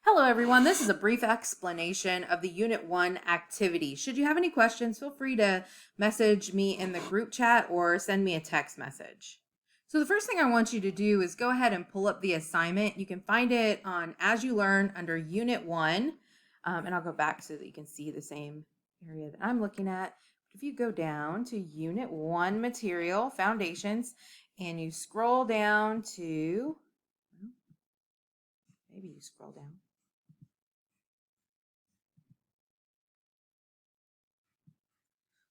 Hello everyone, this is a brief explanation of the Unit 1 activity. Should you have any questions, feel free to message me in the group chat or send me a text message. So the first thing I want you to do is go ahead and pull up the assignment. You can find it on As You Learn under Unit 1, and I'll go back so that you can see the same area that I'm looking at. If you go down to Unit 1 Material, Foundations, and you scroll down to, maybe you scroll down.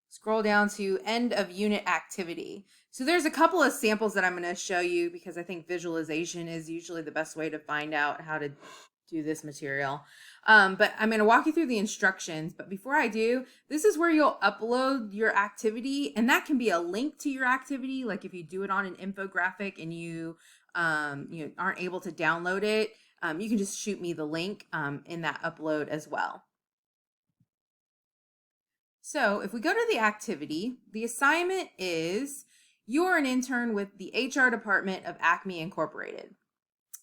Scroll down to end of unit activity. So there's a couple of samples that I'm going to show you because I think visualization is usually the best way to find out how to do this material. But I'm going to walk you through the instructions. But before I do, this is where you'll upload your activity, and that can be a link to your activity. Like if you do it on an infographic and you aren't able to download it, you can just shoot me the link in that upload as well. So if we go to the activity, the assignment is you're an intern with the HR department of Acme Incorporated.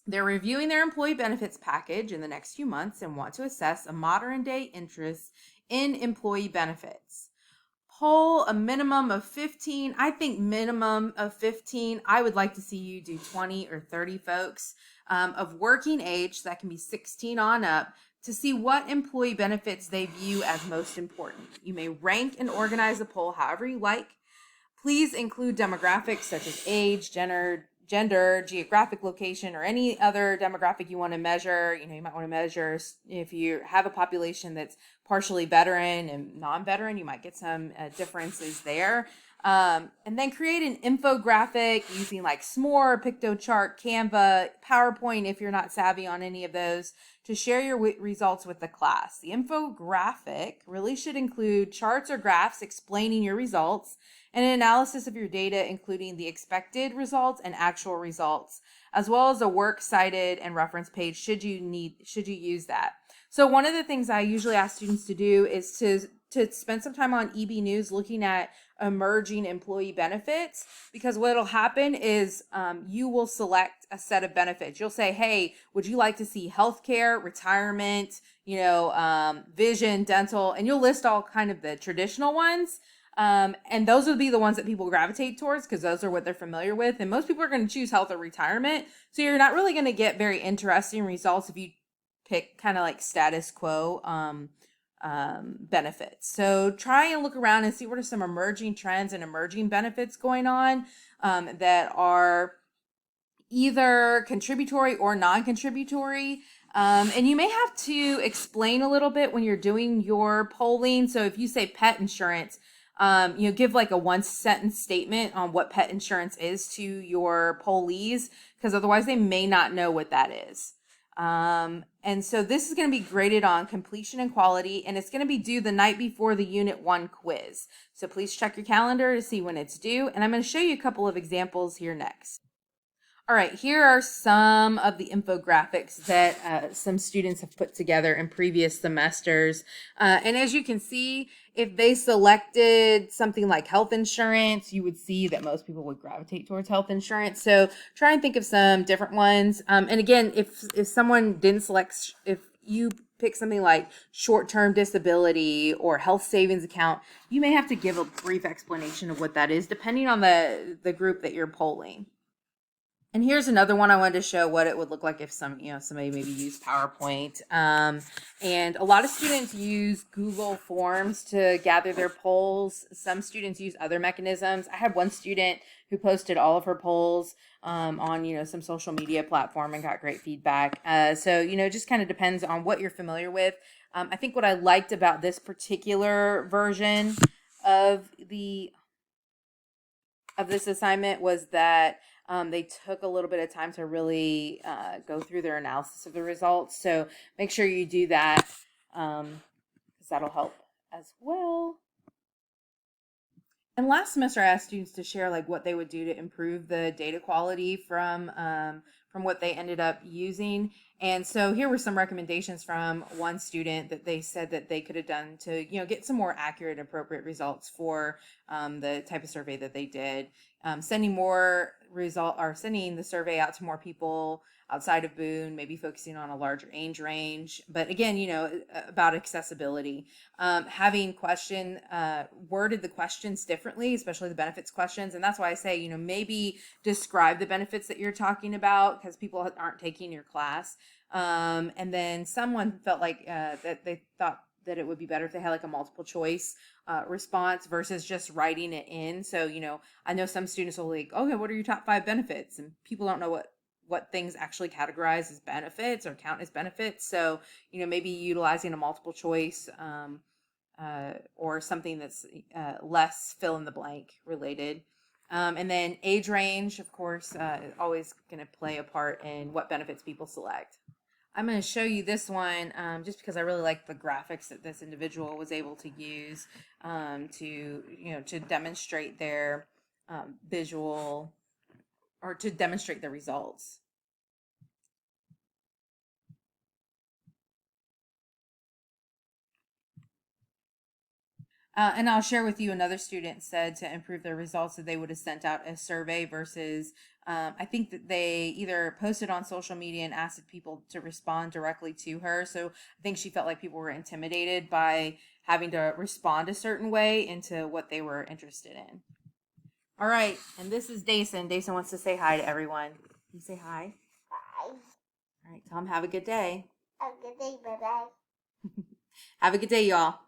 They're reviewing their employee benefits package in the next few months and want to assess a modern day interest in employee benefits. Poll a minimum of 15. I think minimum of 15. I would like to see you do 20 or 30 folks of working age, so that can be 16 on up, to see what employee benefits they view as most important. You may rank and organize the poll however you like. Please include demographics such as age, gender, geographic location, or any other demographic you want to measure. You might want to measure if you have a population that's partially veteran and non-veteran, you might get some differences there. And then create an infographic using like Smore, PictoChart, Canva, PowerPoint if you're not savvy on any of those, to share your results with the class. The infographic really should include charts or graphs explaining your results and an analysis of your data, including the expected results and actual results, as well as a works cited and reference page should you use that. So one of the things I usually ask students to do is to spend some time on EB News looking at emerging employee benefits, because what'll happen is you will select a set of benefits. You'll say, hey, would you like to see healthcare, retirement, vision, dental, and you'll list all kind of the traditional ones. And those would be the ones that people gravitate towards because those are what they're familiar with. And most people are going to choose health or retirement. So you're not really going to get very interesting results if you pick kind of like status quo benefits. So try and look around and see what are some emerging trends and emerging benefits going on that are either contributory or non-contributory. And you may have to explain a little bit when you're doing your polling. So if you say pet insurance, give like a 1-sentence statement on what pet insurance is to your pollees, because otherwise they may not know what that is. And so this is going to be graded on completion and quality, and it's going to be due the night before the Unit 1 quiz. So please check your calendar to see when it's due, and I'm going to show you a couple of examples here next. All right, here are some of the infographics that some students have put together in previous semesters. And as you can see, if they selected something like health insurance, you would see that most people would gravitate towards health insurance. So try and think of some different ones. And again, if someone didn't select, if you pick something like short-term disability or health savings account, you may have to give a brief explanation of what that is, depending on the group that you're polling. And here's another one I wanted to show what it would look like if somebody maybe used PowerPoint. And a lot of students use Google Forms to gather their polls. Some students use other mechanisms. I had one student who posted all of her polls on some social media platform and got great feedback. So just kind of depends on what you're familiar with. I think what I liked about this particular version of this assignment was that they took a little bit of time to really go through their analysis of the results. So make sure you do that because that'll help as well. And last semester, I asked students to share like what they would do to improve the data quality from what they ended up using. And so here were some recommendations from one student that they said that they could have done to get some more accurate, appropriate results for the type of survey that they did. Sending more result or sending the survey out to more people outside of Boone, maybe focusing on a larger age range. But again, about accessibility, having worded the questions differently, especially the benefits questions. And that's why I say, maybe describe the benefits that you're talking about, because people aren't taking your class. And then someone felt like that they thought that it would be better if they had like a multiple choice response versus just writing it in. So, I know some students will like, okay, what are your top 5 benefits? And people don't know what things actually categorize as benefits or count as benefits. So, maybe utilizing a multiple choice or something that's less fill in the blank related. And then age range, of course, is always going to play a part in what benefits people select. I'm going to show you this one just because I really like the graphics that this individual was able to use to demonstrate their visual or to demonstrate the results. And I'll share with you, another student said to improve their results that they would have sent out a survey versus I think that they either posted on social media and asked people to respond directly to her. So I think she felt like people were intimidated by having to respond a certain way into what they were interested in. All right, and this is Dason. Dason wants to say hi to everyone. Can you say hi? Bye. All right, Tom, have a good day. Have a good day. Bye-bye. Have a good day, y'all.